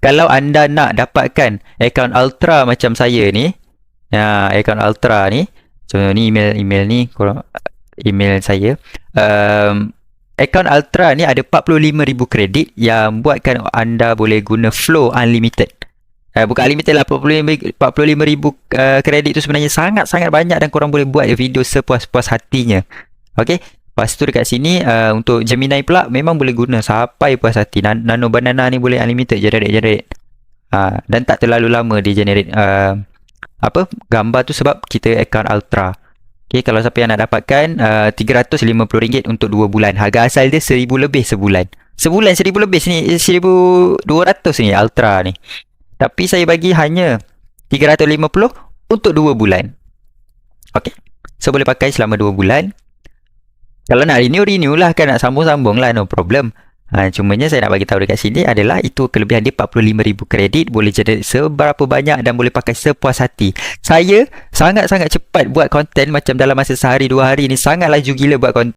Kalau anda nak dapatkan akaun Ultra macam saya ni, akaun Ultra ni, so ni email ni, email saya. Akaun Ultra ni ada 45,000 kredit yang buatkan anda boleh guna Flow Unlimited. Bukan unlimited lah, 45,000 kredit tu sebenarnya sangat-sangat banyak dan korang boleh buat video sepuas-puas hatinya. Okay, lepas tu dekat sini untuk Gemini pula memang boleh guna sampai puas hati. Nano Banana ni boleh unlimited generate. Dan tak terlalu lama dia generate gambar tu sebab kita akaun Ultra. Okay, kalau siapa yang nak dapatkan RM350 untuk 2 bulan. Harga asal dia RM1,000 lebih sebulan. Sebulan RM1,000 lebih, sini RM1,200 ni Ultra ni. Tapi saya bagi hanya RM350 untuk 2 bulan. Okay, so boleh pakai selama 2 bulan. Kalau nak renew lah kan, nak sambung lah, no problem. Cumanya saya nak bagi tahu dekat sini adalah itu kelebihan dia, 45,000 kredit, boleh jadi seberapa banyak dan boleh pakai sepuas hati. Saya sangat-sangat cepat buat konten macam dalam masa sehari 2 hari ni, sangat laju gila buat konten.